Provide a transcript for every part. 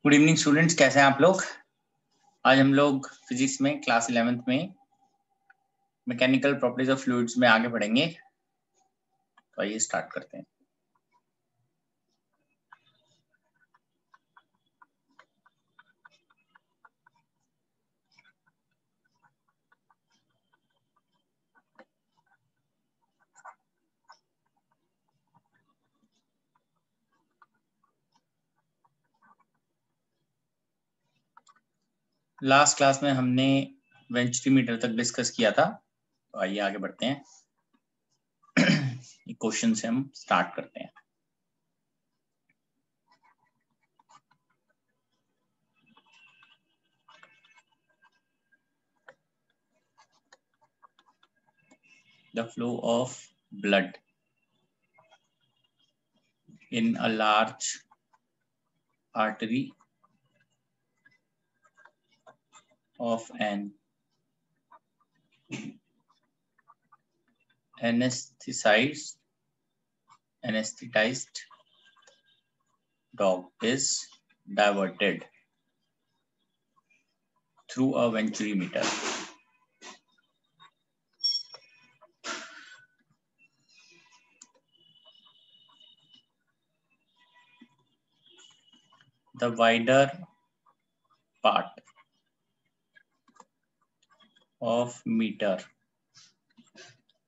Good evening students, कैसे हैं आप लोग। आज हम लोग फिजिक्स में क्लास 11th में मैकेनिकल प्रॉपर्टीज ऑफ फ्लूइड्स में आगे बढ़ेंगे। तो आइए स्टार्ट करते हैं। लास्ट क्लास में हमने वेंचुरीमीटर तक डिस्कस किया था। तो आइए आगे बढ़ते हैं। क्वेश्चन से हम स्टार्ट करते हैं। The flow of blood in a large artery of an anesthetized dog is diverted through a venturimeter. The wider part of meter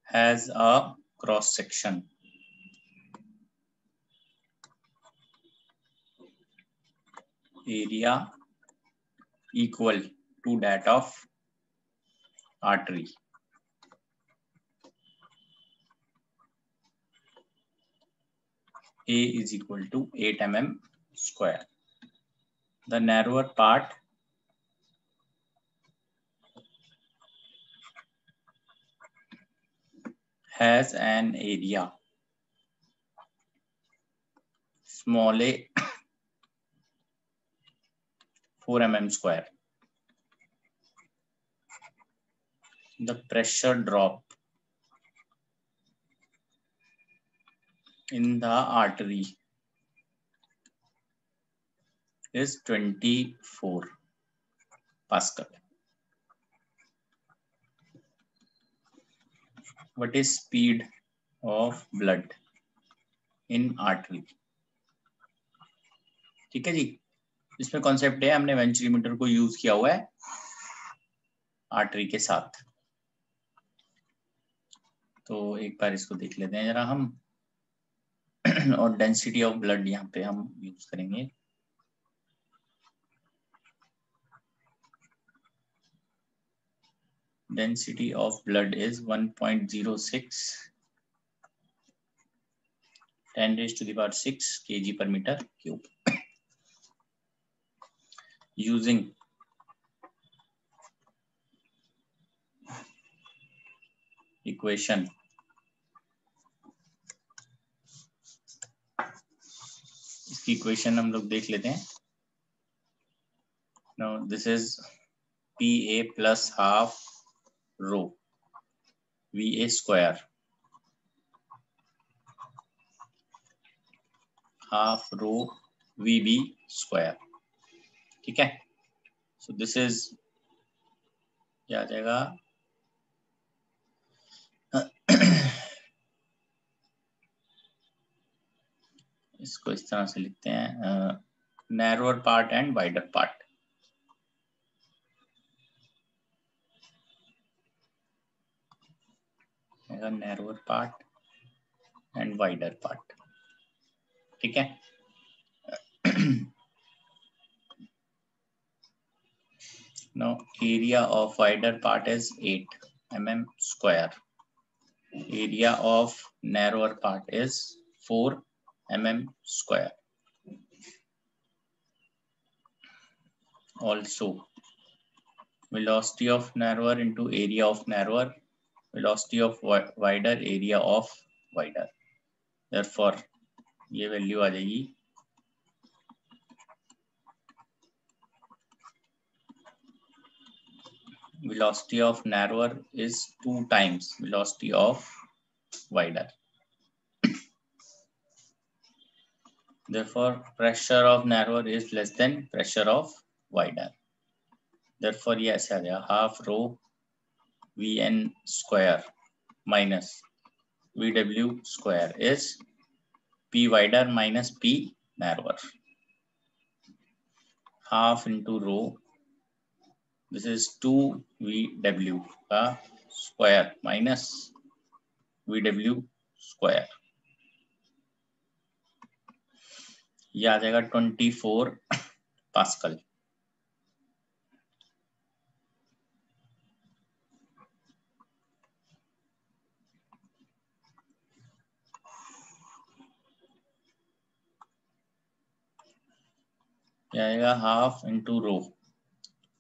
has a cross section area equal to that of artery. A is equal to 8 mm square. The narrower part has an area small a 4 mm square. The pressure drop in the artery is 24 Pascal. What is speed of blood in artery? ठीक है जी, इसमें concept है, हमने venturimeter को use किया हुआ है artery के साथ। तो एक बार इसको देख लेते हैं जरा हम। और डेंसिटी ऑफ ब्लड यहाँ पे हम यूज करेंगे। Density of blood is 1.06 10 raised to the power 6 kg per meter cube. Using equation इसकी इक्वेशन हम लोग देख लेते हैं। Now this is PA plus half rho VA square half rho VB square। ठीक है, so this is क्या आ जाएगा, इसको इस तरह से लिखते हैं, narrower part and wider part. Narrower part and wider part. ठीक है, now area of wider part is 8 mm square. Area of narrower part is 4 mm square. Also, velocity of narrower into area of narrower, velocity of wider area of wider. Therefore, ये value आ जाएगी velocity of narrower is 2 times velocity of wider. Therefore pressure of narrower is less than pressure of wider. Therefore ये ऐसे आ गया half rho Vn square minus Vw square is P wider minus P narrower. Half into rho, this is 2 Vw का square minus Vw square. ये आ जाएगा 24 pascal. ये आएगा half into rho,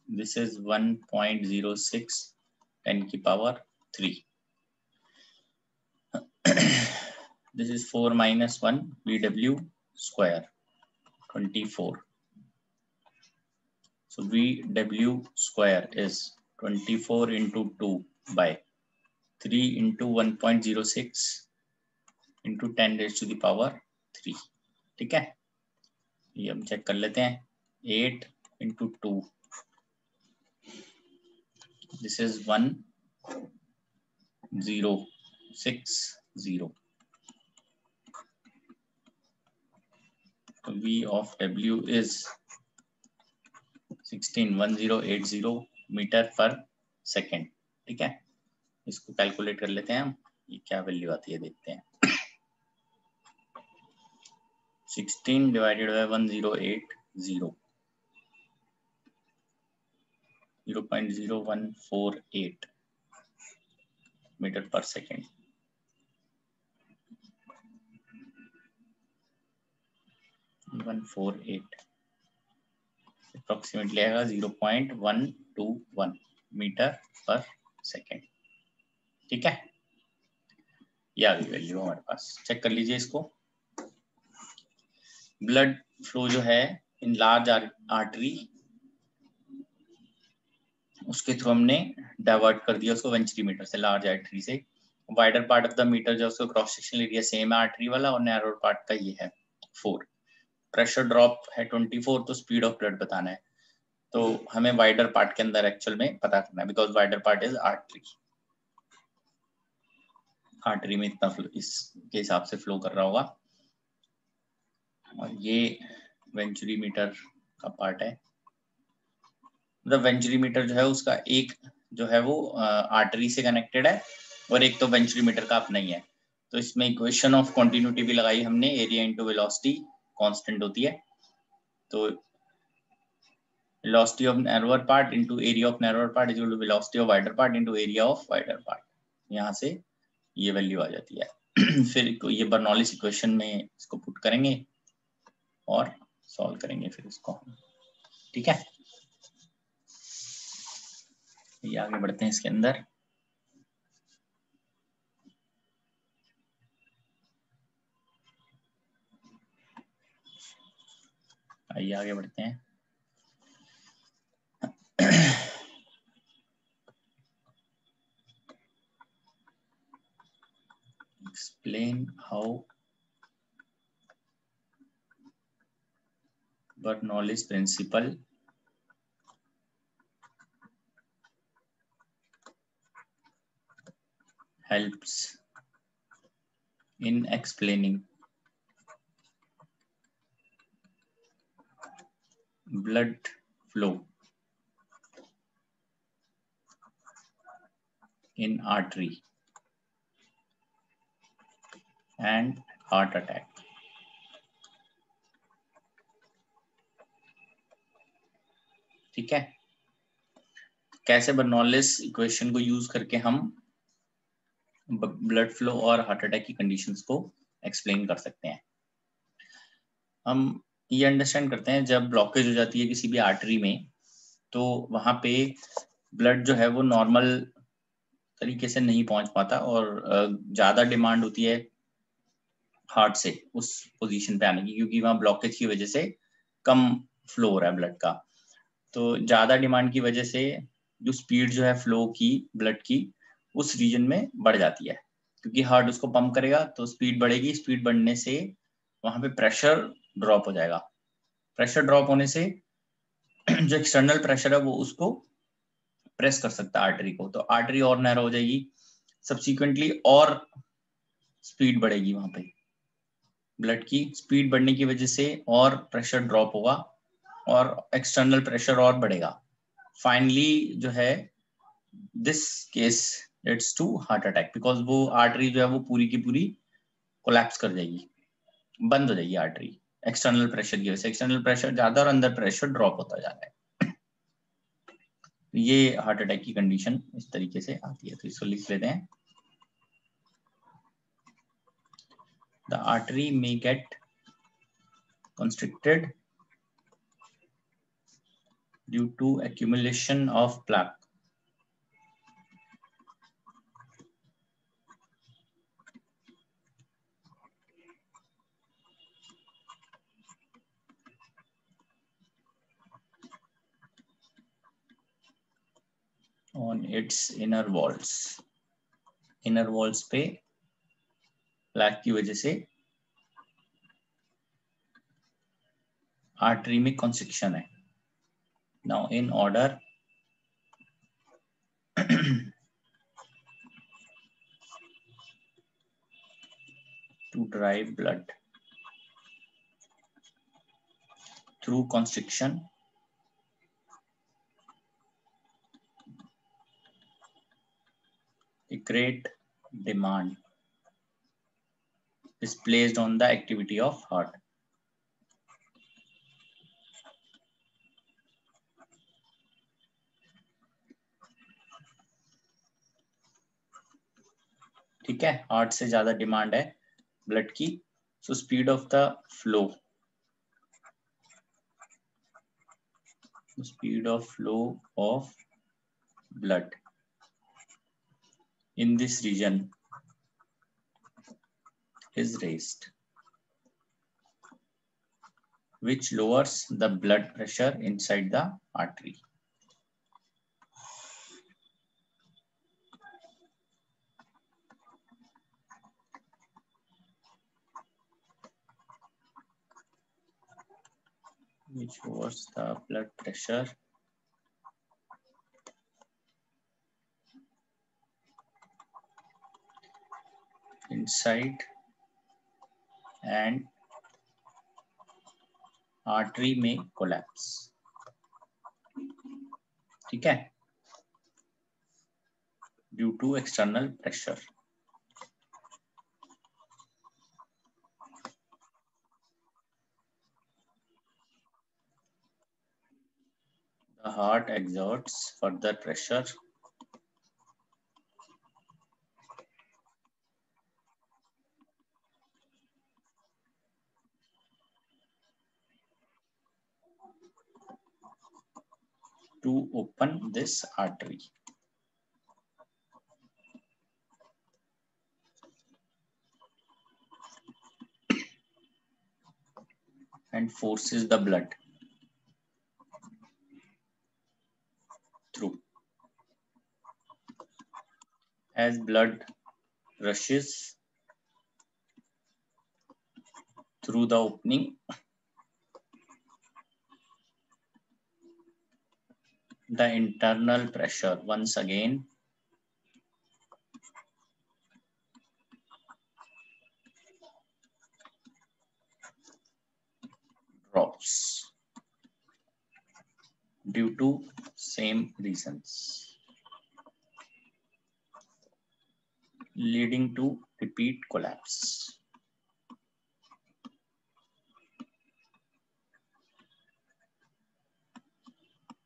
this is 1.06 10 की power 3. This is 4 minus 1 Vw square 24. So Vw square is 24 into 2 by 3 into 1.06 into 10 raised to the power 3. ठीक है, ये हम चेक कर लेते हैं. 8 into 2, this is 1060. V of W is 161080 metre पर second. ठीक है, इसको कैलकुलेट कर लेते हैं हम, ये क्या वैल्यू आती है देखते हैं. 16 डिवाइडेड बाय 1080, 0.0148 मीटर पर सेकेंड. अप्रोक्सीमेटली आएगा 0.121 मीटर पर सेकेंड. ठीक है, ये आ गई वैल्यू हमारे पास. चेक कर लीजिए इसको. ब्लड फ्लो जो है इन लार्ज आर्टरी, उसके थ्रू हमने डाइवर्ट कर दिया उसको वेंट्रीमीटर से, लार्ज आर्टरी से. Wider part of the metre जो उसका क्रॉस सेक्शनल एरिया सेम है आर्टरी वाला, और नैरो पार्ट का ये है 4. प्रेशर ड्रॉप है 24, तो स्पीड ऑफ ब्लड बताना है. तो हमें वाइडर पार्ट के अंदर एक्चुअल में पता करना है, because wider part is artery. Artery में इतना फ्लो इसके हिसाब से फ्लो कर रहा होगा. और ये वेंट्रीमीटर का पार्ट है. मतलब वेंट्रीमीटर जो है उसका एक जो है वो आर्टरी से कनेक्टेड है, और एक तो वेंट्रीमीटर का अपना ही है. तो इसमें इक्वेशन ऑफ कंटिन्यूटी भी लगाई हमने, एरिया इनटू वेलोसिटी कांस्टेंट होती है. तो velocity of narrower part into area of narrower part is equal to velocity of wider part into area of wider part. यहाँ से ये वैल्यू आ जाती है. फिर ये बर्नौलिस इक्वेशन में इसको पुट करेंगे और सॉल्व करेंगे फिर इसको. ठीक है, ये आगे बढ़ते हैं इसके अंदर. आइए आगे बढ़ते हैं. Explain how Bernoulli's principle helps in explaining blood flow in artery and heart attack. ठीक है, कैसे बर्नौलिस इक्वेशन को यूज करके हम ब्लड फ्लो और हार्ट अटैक की कंडीशंस को एक्सप्लेन कर सकते हैं. हम ये अंडरस्टैंड करते हैं जब ब्लॉकेज हो जाती है किसी भी आर्टरी में, तो वहां पे ब्लड जो है वो नॉर्मल तरीके से नहीं पहुंच पाता, और ज्यादा डिमांड होती है हार्ट से उस पोजीशन पे आने की, क्योंकि वहां ब्लॉकेज की वजह से कम फ्लो हो रहा है ब्लड का. तो ज्यादा डिमांड की वजह से जो स्पीड जो है फ्लो की ब्लड की उस रीजन में बढ़ जाती है, क्योंकि हार्ट उसको पंप करेगा तो स्पीड बढ़ेगी. स्पीड बढ़ने से वहां पे प्रेशर ड्रॉप हो जाएगा। प्रेशर ड्रॉप होने से जो एक्सटर्नल प्रेशर है वो उसको प्रेस कर सकता है आर्टरी को, तो आर्टरी और नैरो हो जाएगी, सब्सिक्वेंटली और स्पीड बढ़ेगी, वहां पे ब्लड की स्पीड बढ़ने की वजह से और प्रेशर ड्रॉप होगा और एक्सटर्नल प्रेशर और बढ़ेगा। फाइनली जो है this case it's to heart attack, because वो आर्टरी जो है वो पूरी की पूरी कोलैप्स कर जाएगी, बंद हो जाएगी आर्टरी एक्सटर्नल प्रेशर की वजह से। एक्सटर्नल प्रेशर ज्यादा और अंदर प्रेशर ड्रॉप होता जा रहा है। ये हार्ट अटैक की कंडीशन इस तरीके से आती है, तो इसको लिख लेते हैं। The artery may get constricted due to accumulation of plaque. On its inner walls. Inner walls पे प्लैक की वजह से आर्टरी में कंस्ट्रिक्शन है। Now in order to drive blood through constriction, a great demand is placed on the activity of heart. ठीक है, heart से ज्यादा डिमांड है ब्लड की, so speed of the flow, speed of flow of blood in this region is raised, which lowers the blood pressure inside the artery. Which lowers the blood pressure inside and artery may collapse. ठीक है, due to external pressure. The heart exerts further pressure to open this artery. And forces the blood through. As blood rushes through the opening, the internal pressure once again drops due to same reasons, leading to repeat collapse.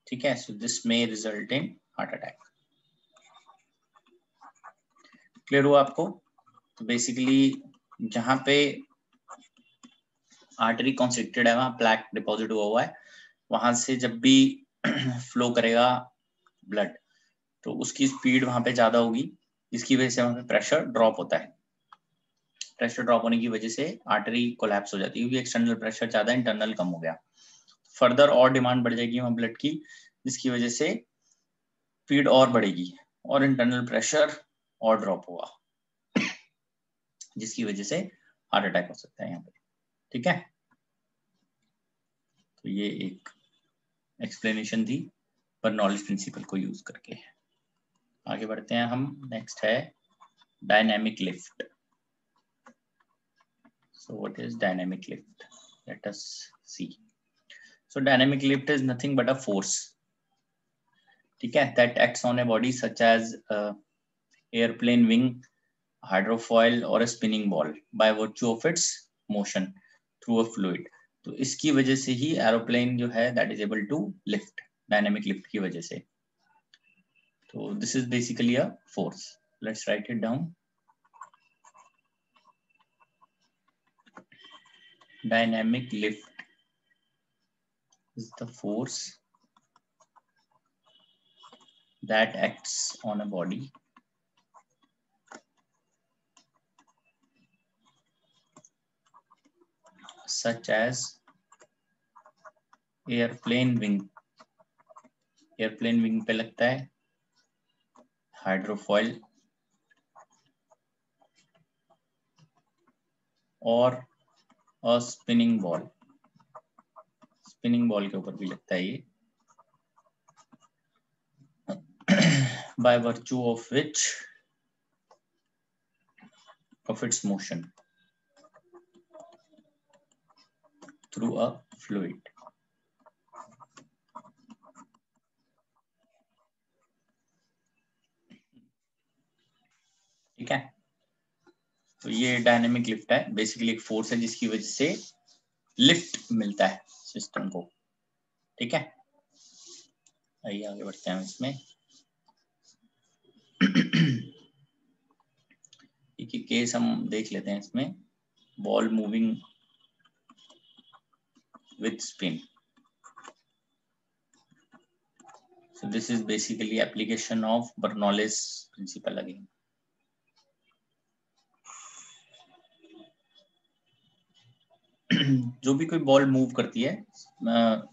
ठीक है, so this may result in heart attack. Clear हुआ आपको? तो basically जहां पे artery constricted है वहां plaque deposit हुआ है, वहां से जब भी फ्लो करेगा ब्लड तो उसकी स्पीड वहां पे ज्यादा होगी, इसकी वजह से वहां पे प्रेशर ड्रॉप होता है। प्रेशर ड्रॉप होने की वजह से आर्टरी कोलैप्स हो जाती है, क्योंकि एक्सटर्नल प्रेशर ज्यादा, इंटरनल कम हो गया। फर्दर और डिमांड बढ़ जाएगी वहां ब्लड की, जिसकी वजह से स्पीड और बढ़ेगी और इंटरनल प्रेशर और ड्रॉप होगा, जिसकी वजह से हार्ट अटैक हो सकता है यहाँ पे। ठीक है, तो ये एक एक्सप्लेनेशन थी बर्नौलीज प्रिंसिपल को यूज करके। आगे बढ़ते हैं हम। नेक्स्ट है dynamic lift. So what is dynamic lift? Let us see. So dynamic lift is nothing but a force, ठीक है, that acts on a body such as airplane wing, hydrofoil or a spinning ball by virtue of its motion through a fluid. तो इसकी वजह से ही aeroplane जो है that is able to lift, dynamic lift की वजह से। तो this is basically a force. Let's write it down. Dynamic lift is the force that acts on a body such as airplane wing. Airplane wing पे लगता है hydrofoil और spinning ball. Spinning ball के ऊपर भी लगता है ये, by virtue of which of its motion through a fluid. ठीक है, तो ये डायनेमिक लिफ्ट है, बेसिकली एक फोर्स है जिसकी वजह से लिफ्ट मिलता है सिस्टम को। ठीक है, आइए आगे बढ़ते हैं इसमें। एक ही केस हम देख लेते हैं इसमें। Ball moving with spin. So this is basically application of Bernoulli's principle again. जो भी कोई बॉल मूव करती है,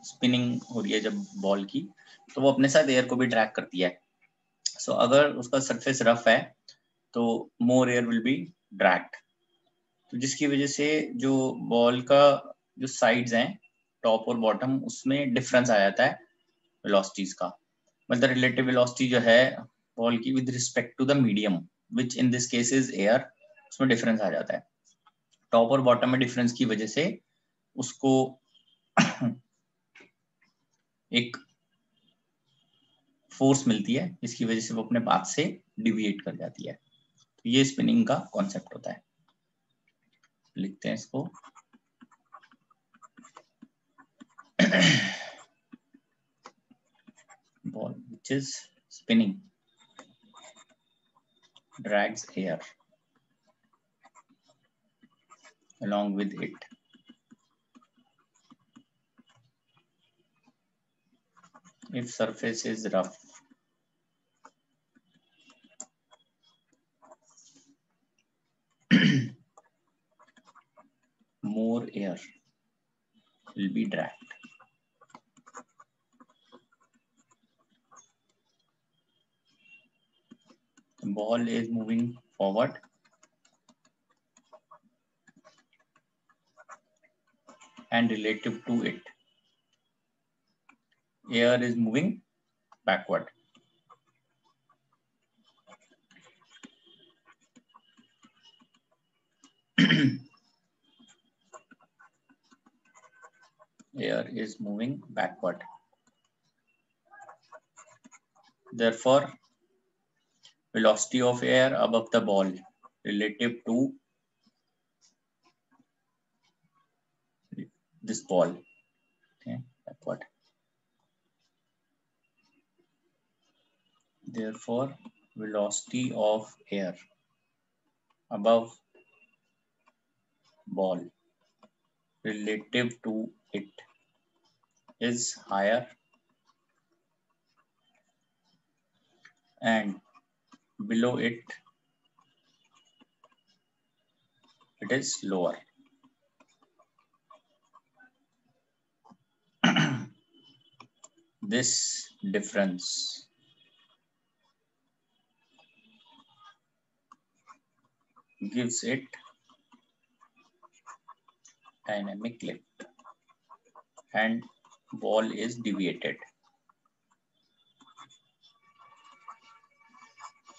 स्पिनिंग हो रही है जब बॉल की, तो वो अपने साथ एयर को भी ड्रैग करती है। सो अगर उसका सरफेस रफ है तो मोर एयर विल बी ड्रैग्ड, तो जिसकी वजह से जो बॉल का जो साइड्स हैं टॉप और बॉटम, उसमें डिफरेंस आ जाता है वेलोसिटीज का। मतलब रिलेटिव वेलोसिटी जो है बॉल की with respect to the medium which in this case is air, उसमें डिफरेंस आ जाता है। टॉप और बॉटम में डिफरेंस की वजह से उसको एक फोर्स मिलती है जिसकी वजह से वो अपने पाथ से डिविएट कर जाती है। तो ये स्पिनिंग का कॉन्सेप्ट होता है। लिखते हैं इसको। ball which is spinning drags air along with it. If surface is rough, more air will be dragged. The ball is moving forward and relative to it, air is moving backward. Air is moving backward. Therefore, velocity of air above the ball relative to this ball, okay, backward. Therefore, velocity of air above ball relative to it is higher and below it is lower. This difference gives it dynamic lift, and ball is deviated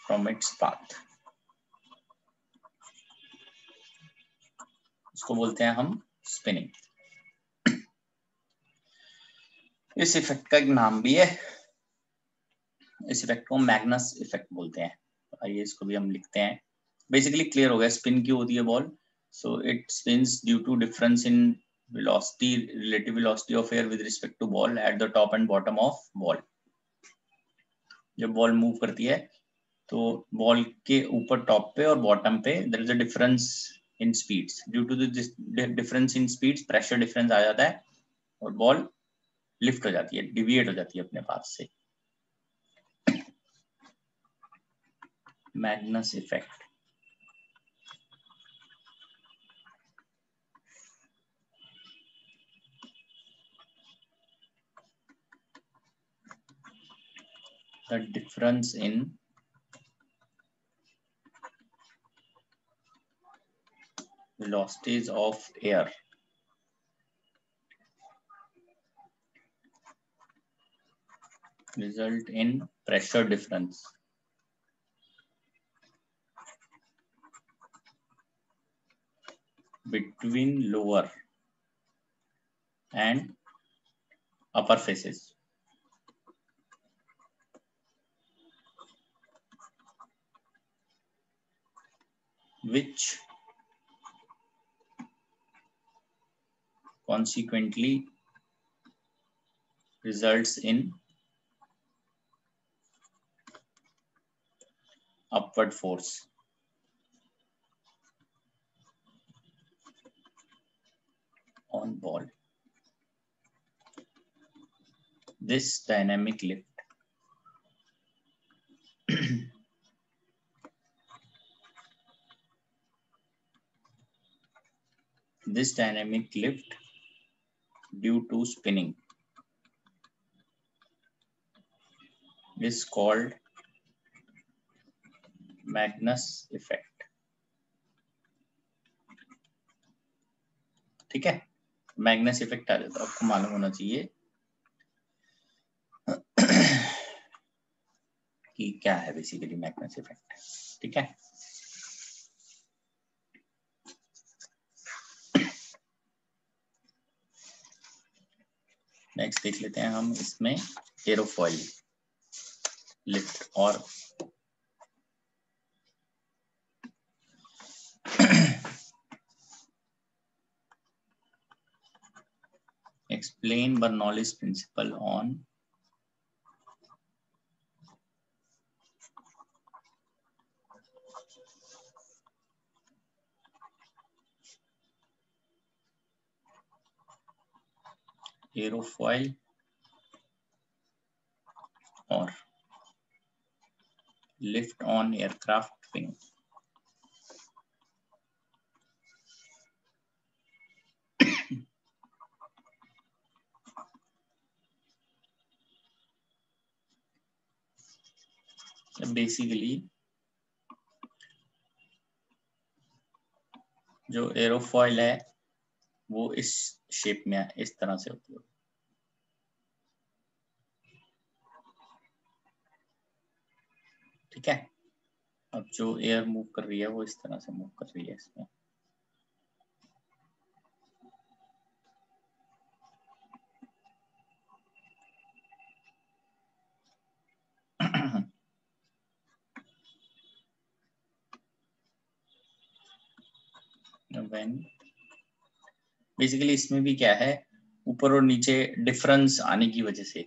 from its path. इसको बोलते हैं हम spinning. इस effect का एक नाम भी है. इस इफेक्ट को मैग्नस इफेक्ट बोलते हैं. आइए इसको भी हम लिखते हैं. बेसिकली क्लियर हो गया स्पिन क्यों होती है ball. So it spins due to difference in velocity, relative velocity of air with respect to ball at the top and bottom of ball. जब बॉल मूव करती है तो बॉल के ऊपर टॉप पे और बॉटम पे there is a difference in speeds. Due to this difference in speeds pressure difference आ जाता है और बॉल लिफ्ट हो जाती है, डिविएट हो जाती है अपने पाथ से. Magnus effect. The difference in velocities of air result in pressure difference between lower and upper faces. Which consequently results in upward force. On ball. This dynamic lift this dynamic lift due to spinning is called Magnus effect. ठीक है. Magnus effect आ जाता है, आपको मालूम होना चाहिए कि क्या है बेसिकली मैग्नस इफेक्ट. ठीक है. नेक्स्ट देख लेते हैं हम इसमें एरोफॉइल लिफ्ट और explain Bernoulli's principle on aerofoil or lift on aircraft wing. Basically जो एरोफॉइल है वो इस शेप में इस तरह से होती है. ठीक है. अब जो एयर मूव कर रही है वो इस तरह से मूव कर रही है इसमें. बेसिकली इसमें भी क्या है, ऊपर और नीचे डिफरेंस आने की वजह से,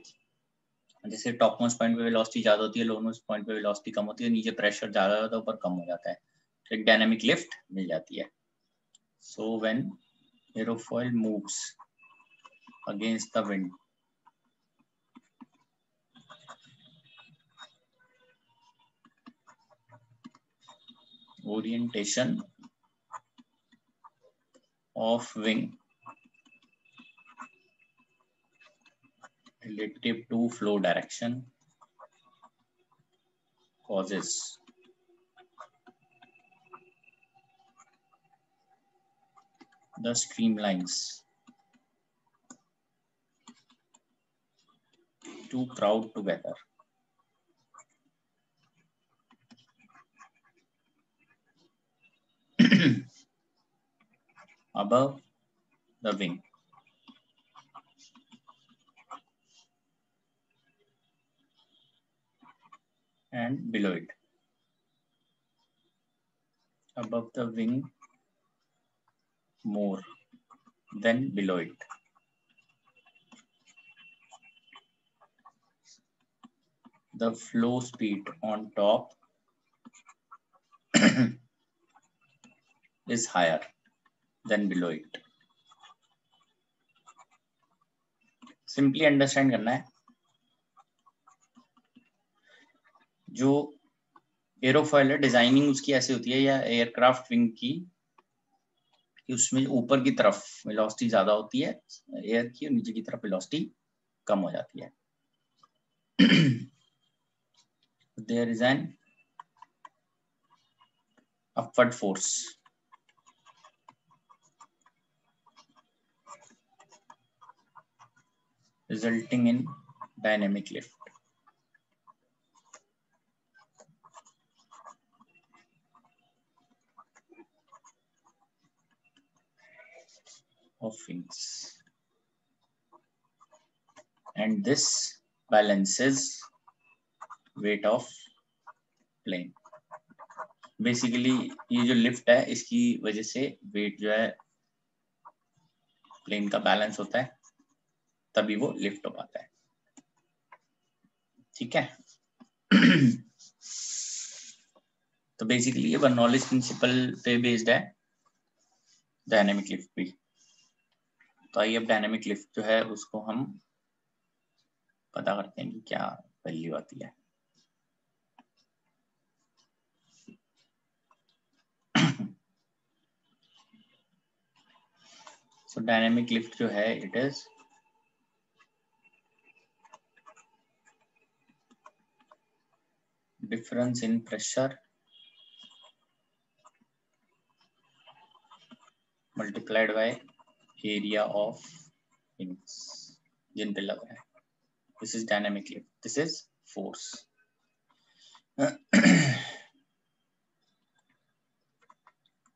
जैसे टॉप मोस्ट पॉइंट पे वेलोसिटी ज्यादा होती है, लो मोस्ट पॉइंट पे वेलोसिटी कम होती है, नीचे प्रेशर ज्यादा होता है, ऊपर कम हो जाता है, तो एक डायनामिक लिफ्ट मिल जाती है. So when aerofoil moves against the wind, orientation of wing relative to flow direction causes the streamlines to crowd together. Above the wing. And below it. Above the wing more than below it. The flow speed on top is higher than below it. Simply understand करना है. जो aerofoil है designing उसकी ऐसे होती है या aircraft wing की कि उसमें ऊपर की तरफ वेलोसिटी ज्यादा होती है एयर की और नीचे की तरफ वेलोसिटी कम हो जाती है. There is an upward force resulting in dynamic lift. Of wings, and this balances weight of plane. Basically ये जो लिफ्ट है इसकी वजह से वेट जो है प्लेन का बैलेंस होता है तभी वो लिफ्ट हो पाता है. ठीक है. तो बेसिकली ये बर्नौलीज प्रिंसिपल पे बेस्ड है डायनेमिक लिफ्ट भी. तो आइए अब डायनेमिक लिफ्ट जो है उसको हम पता करते हैं कि क्या वैल्यू आती है. सो डायनेमिक लिफ्ट जो है it is difference in pressure multiplied by area of wings जिन पे लग रहा है. This is dynamic lift. This is force.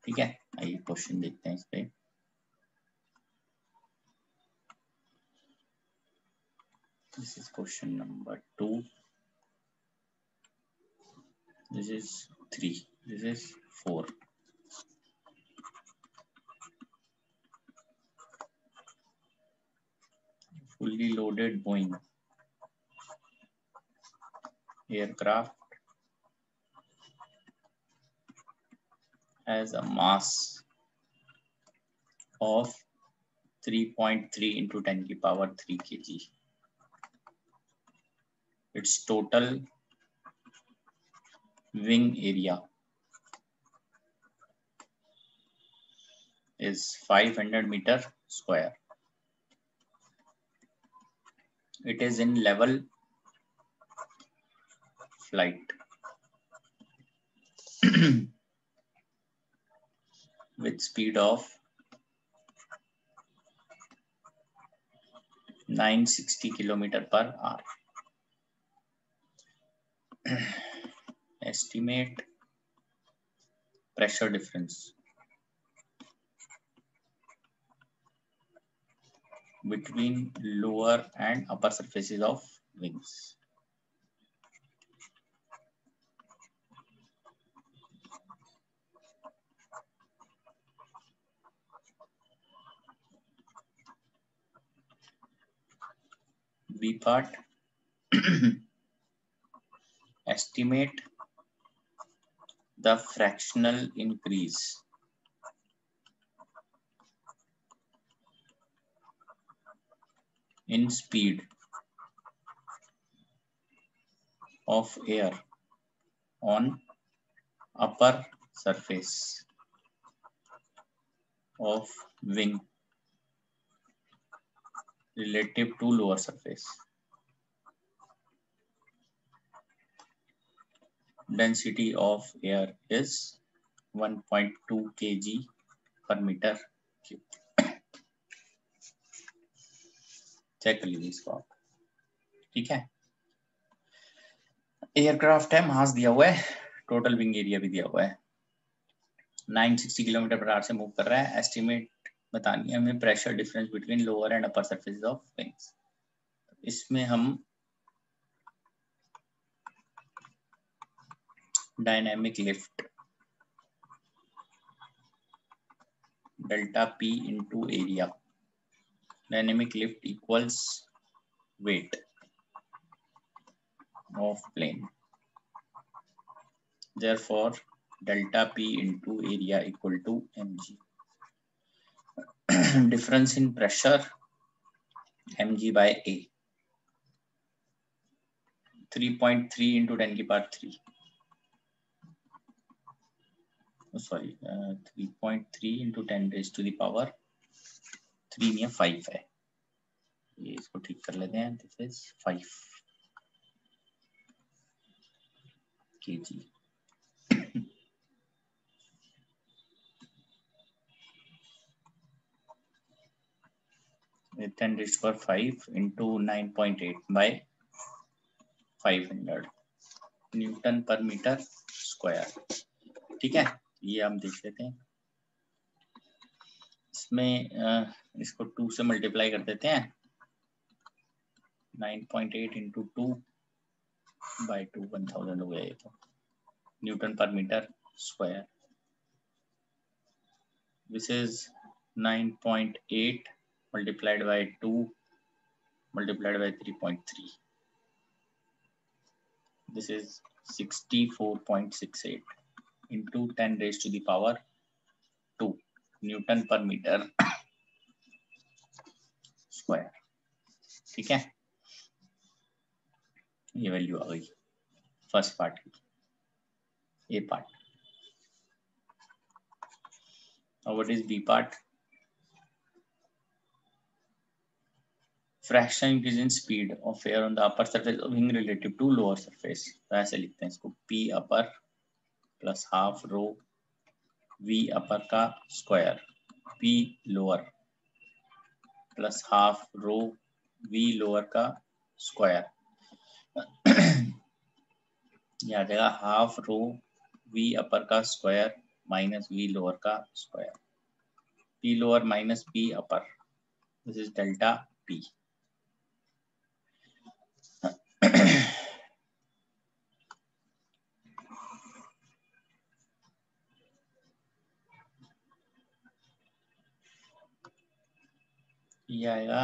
ठीक है. आइए क्वेश्चन देखते हैं इस पे. This is question number 2. This is 3. This is 4. Fully loaded Boeing aircraft has a mass of 3.3 into 10 की power 3 kg. Its total wing area is 500 meter square. It is in level flight with speed of 960 km/h. Estimate pressure difference between lower and upper surfaces of wings. B part. Estimate the fractional increase in speed of air on upper surface of wing relative to lower surface. Density of air is 1.2 kg per meter cube. Check कर लीजिए इसको आप. ठीक है. Aircraft है, मास दिया हुआ है, टोटल विंग एरिया भी दिया हुआ है, 960 किलोमीटर पर आवर से मूव कर रहा है। एस्टिमेट बतानी है हमें pressure difference between lower and upper surface of wings. इसमें हम dynamic lift delta P into area, dynamic lift equals weight of plane, therefore delta P into area equal to mg. Difference in pressure mg by a, 3.3 into 10 की power 3, sorry 3.3 into 10 raised to the power 3 में 5 है, ये इसको ठीक कर लेते हैं, this is 5 kg. 10 raised to power 5 into 9.8 by 500 Newton per metre square. ठीक है, ये हम देख लेते हैं. इसमें इसको 2 से मल्टीप्लाई कर देते हैं, 9.8 इंटू 2 बाई 2, 1000 हो गया ये तो, newton per metre square. This is 9.8 multiplied by 2 multiplied by 3.3, this is 64.68 into 10 raise to the power 2 newton per metre square. ठीक है, ये वैल्यू आ गई फर्स्ट पार्ट की, A part. Now what is B part? Fraction increase in speed of air on the upper surface of wing relative to lower surface. तो ऐसे लिखते हैं इसको, P upper plus half rho V upper का square, P lower plus half rho V lower का square. ये आ जाएगा half rho V upper का स्क्वायर माइनस V lower का square, P lower minus P upper, this is delta P. ये आएगा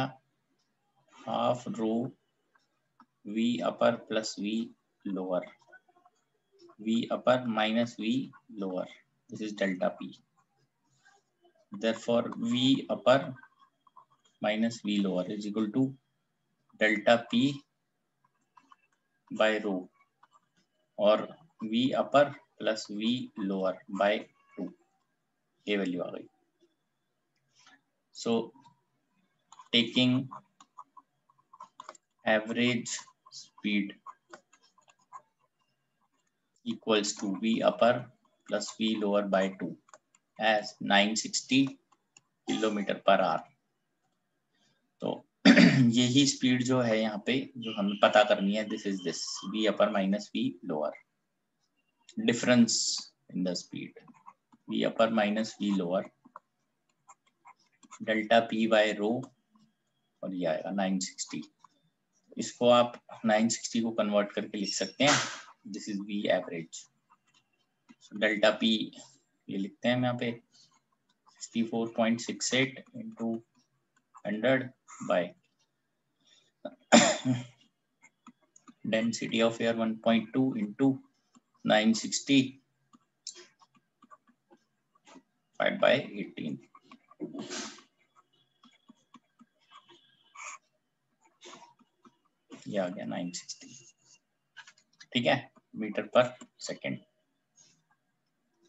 half rho V upper plus V lower, V upper minus V lower, this is delta P. Therefore V upper minus V lower is equal to delta P by rho, और V upper plus V lower by 2, ये value आ गई. So taking average speed equals to V upper plus V lower by 2 as 960 kilometre per hour. तो यही speed जो है यहाँ पे जो हमें पता करनी है, this is this V upper minus V lower, difference in the speed V upper minus V lower delta P by rho, और ये आएगा 960. इसको आप 960 को कन्वर्ट करके लिख सकते हैं, this is V average. Delta P ये लिखते हैं हम यहाँ पे 64.68 into 100 by density of air 1.2 into 960 5 by 18. ये आ गया 960. ठीक है, मीटर पर second.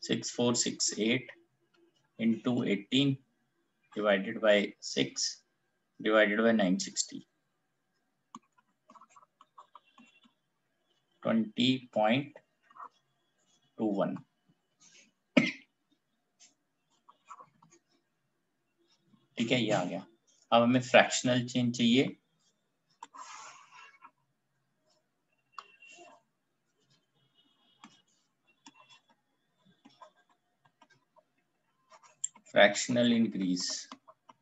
6468 into 18 divided by 6 divided by 960, 20.21. ठीक है, ये आ गया. अब हमें फ्रैक्शनल चेंज चाहिए. fractional increase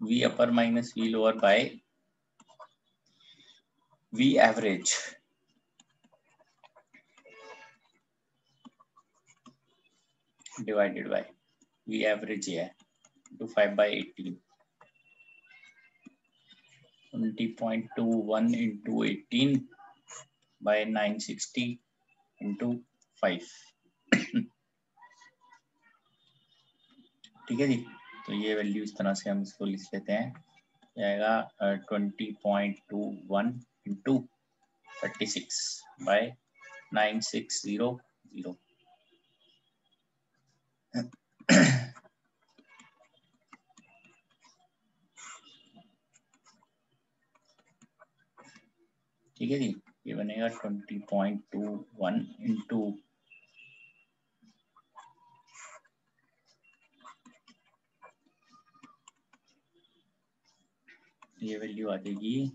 V upper minus V lower by V average divided by V average है to 5 by 18 20.21 into 18 by 960 into 5 ठीक है जी। तो ये वैल्यू इस तरह से हम इसको लिख लेते हैं, जाएगा 20.21 into 36 by 9600 ठीक है जी। ये बनेगा 20.21 into ये वैल्यू आ जाएगी,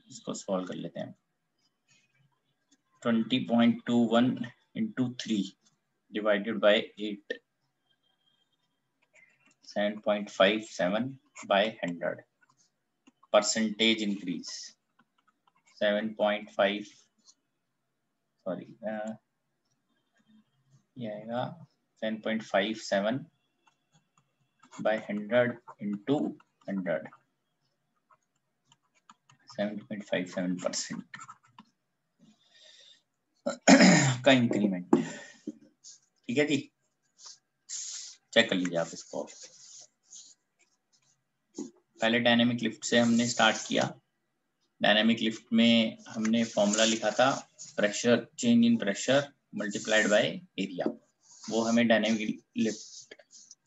इसको सॉल्व कर लेते हैं। 20.21 into 3 divided by 8 7.57 by 100 percentage increase 7.5 sorry ये आएगा 7.57 by 100 into 100 7.57% का इंक्रीमेंट। ठीक है जी, चेक कर लीजिए आप इसको। पहले डायनेमिक लिफ्ट से हमने स्टार्ट किया। डायनेमिक लिफ्ट में हमने फॉर्मूला लिखा था pressure, change in pressure multiplied by area. वो हमें डायनेमिक लिफ्ट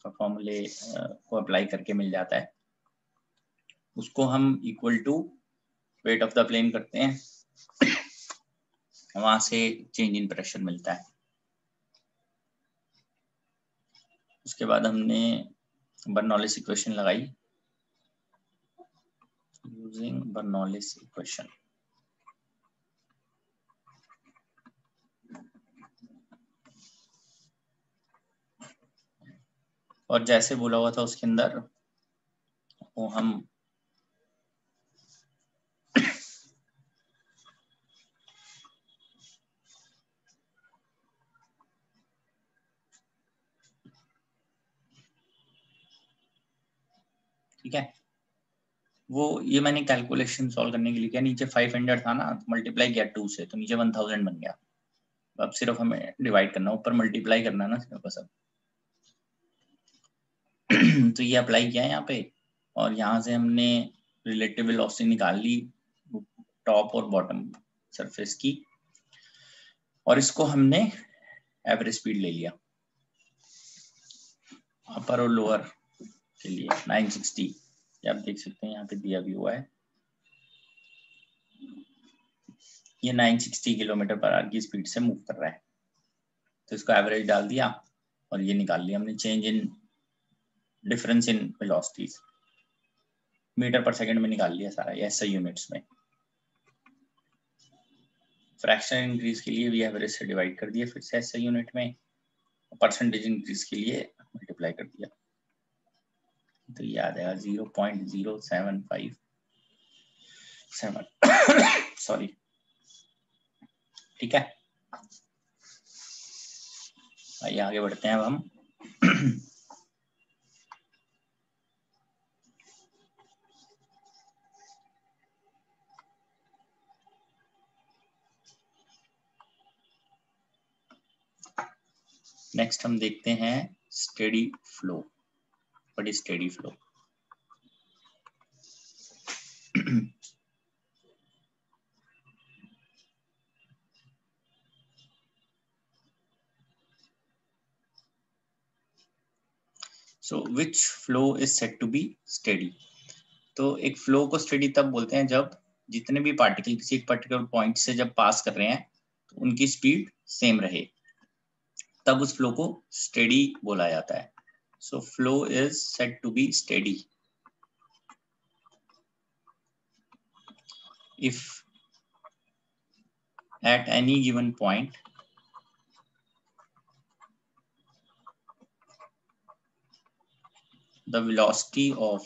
का फॉर्मूले को अप्लाई करके मिल जाता है। उसको हम equal to weight of the plane करते हैं, वहां से चेंज इन प्रेशर मिलता है। उसके बाद हमने बर्नौलिस इक्वेशन लगाई यूजिंग बर्नौलिस इक्वेशन। और जैसे बोला हुआ था उसके अंदर वो हम ठीक है, वो ये मैंने कैलकुलेशन सॉल्व करने के लिए किया। नीचे 500 था ना, तो मल्टीप्लाई किया 2 से, तो नीचे 1000 बन गया। अब सिर्फ हमें डिवाइड करना, ऊपर मल्टीप्लाई करना ना सिर्फ सब। तो ये अप्लाई किया है यहाँ पे, और यहाँ से हमने रिलेटिव वेलोसिटी निकाल ली टॉप और बॉटम सरफेस की, और इसको हमने एवरेज स्पीड ले लिया अपर और लोअर के लिए 960। आप देख सकते हैं यहाँ पे दिया भी हुआ है, ये 960 किलोमीटर पर आवर की स्पीड से मूव कर रहा है। तो इसको एवरेज डाल दिया और ये निकाल लिया हमने change in difference in velocities, metre per second में निकाल लिया सारा, ये SI यूनिट्स में। फ्रैक्शन इंक्रीज के लिए भी एवरेज से डिवाइड कर दिया फिर से SI यूनिट में, परसेंटेज इंक्रीज के लिए मल्टीप्लाई कर दिया। तो ये आ जाएगा 0.0757 सॉरी। ठीक है, आइए आगे बढ़ते हैं अब हम। नेक्स्ट हम देखते हैं steady flow. What is steady flow? So which flow is said to be steady? तो एक फ्लो को स्टेडी तब बोलते हैं जब जितने भी पार्टिकल किसी एक पर्टिकुलर पॉइंट से जब पास कर रहे हैं तो उनकी स्पीड सेम रहे, तब उस फ्लो को स्टेडी बोला जाता है। So flow is said to be steady if at any given point the velocity of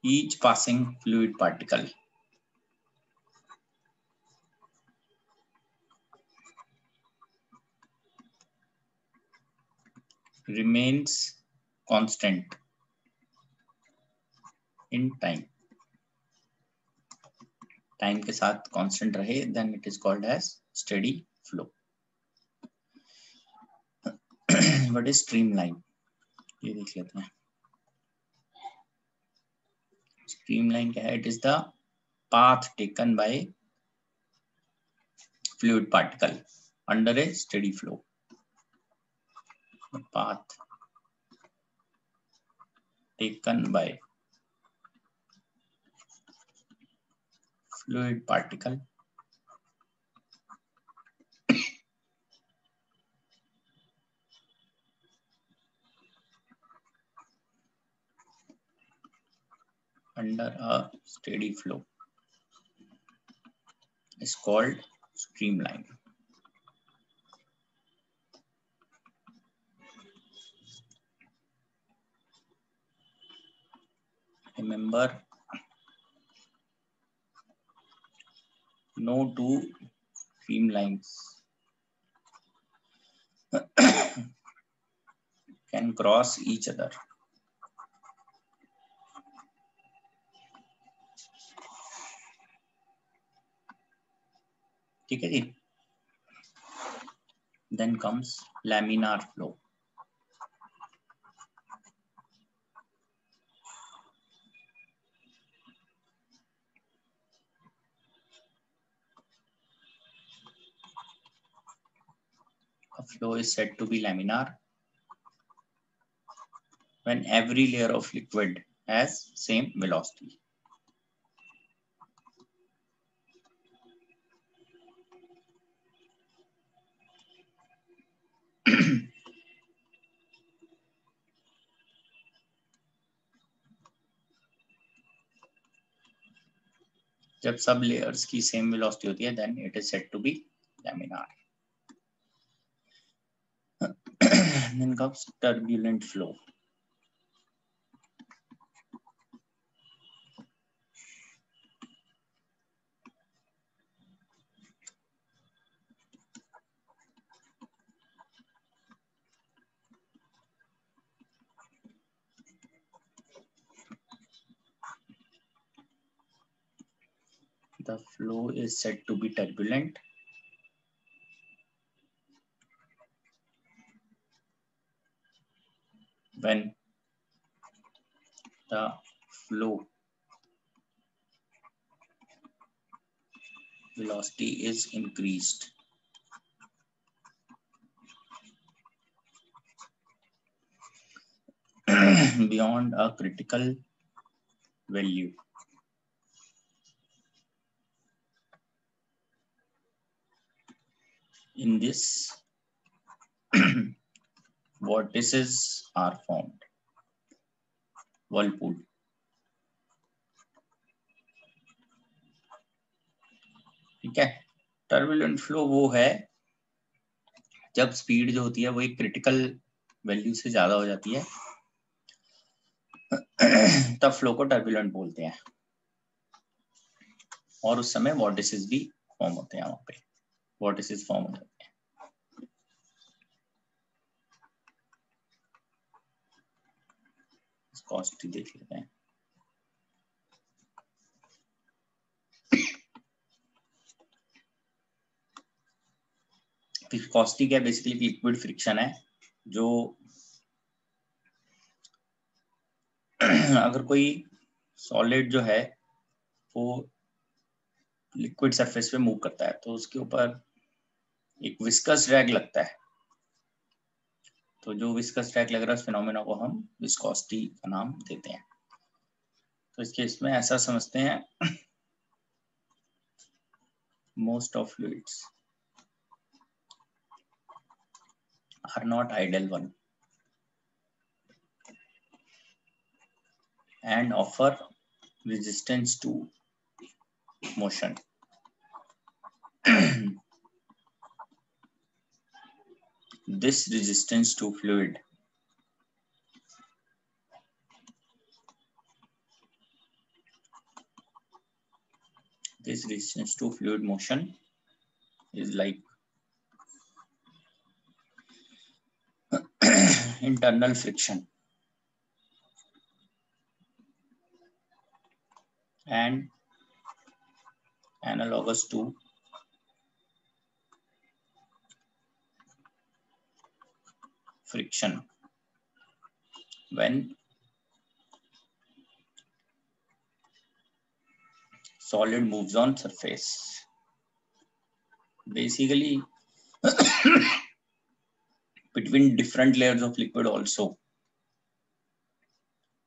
each passing fluid particle remains constant in time. Time के साथ कांस्टेंट रहे, then it is called as steady flow. What is streamline? ये देख लेते हैं. Streamline क्या है? It is the path taken by fluid particle under a steady flow. The path taken by fluid particle under a steady flow is called streamline. Remember, no two streamlines can cross each other. ठीक है जी. Then comes laminar flow. A flow is said to be laminar when every layer of liquid has same velocity. जब सब layers की same velocity होती है, then it is said to be laminar. Then comes turbulent flow. The flow is said to be turbulent when the flow velocity is increased beyond a critical value. In this, vortices are formed. Whirlpool. ठीक है. Turbulent flow वो है जब speed जो होती है वो एक क्रिटिकल वैल्यू से ज्यादा हो जाती है, तब फ्लो को टर्बुलेंट बोलते हैं. और उस समय वॉर्टिसेस भी फॉर्म होते हैं. वहां पे वॉर्टिसेस फॉर्म हो जाते हैं. कॉस्ट देख लेते हैं. विस्कोसिटी क्या, बेसिकली लिक्विड फ्रिक्शन है जो अगर कोई सॉलिड जो है वो लिक्विड सरफेस पे मूव करता है तो उसके ऊपर एक विस्कस ड्रैग लगता है. तो जो विस्कस ड्रैग लग रहा है उस फिनोमेना को हम विस्कोसिटी का नाम देते हैं. तो इस केस में ऐसा समझते हैं, most of fluids are not ideal one and offer resistance to motion. This resistance to fluid this resistance to fluid motion is like internal friction and analogous to friction when solid moves on surface. Basically, between different layers of liquid also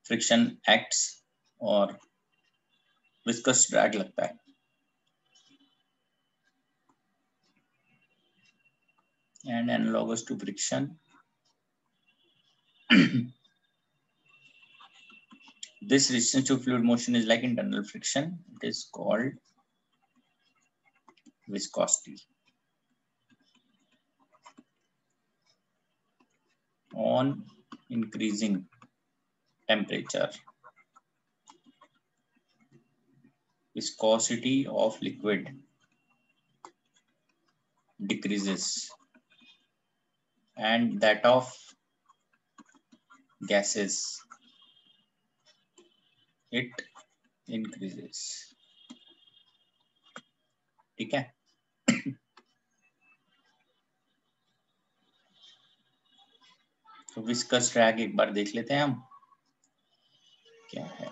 friction acts और viscous drag लगता है. And analogous to friction, this resistance to fluid motion is like internal friction. It is called viscosity. On increasing temperature, viscosity of liquid decreases and that of gases it increases. ठीक है. तो viscous drag एक बार देख लेते हैं हम क्या है.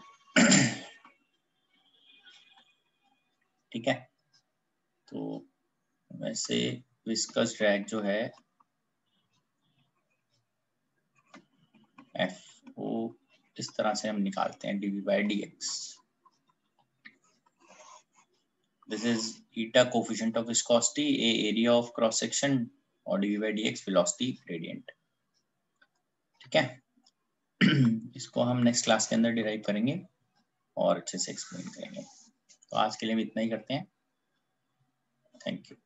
ठीक है. तो वैसे विस्कस ड्रैग जो है एफ ओ इस तरह से हम निकालते हैं dv by dx. This is eta coefficient of viscosity, a area of cross section और dv by dx velocity gradient. ठीक है. इसको हम नेक्स्ट क्लास के अंदर डिराइव करेंगे और अच्छे से एक्सप्लेन करेंगे. तो आज के लिए हम इतना ही करते हैं. Thank you.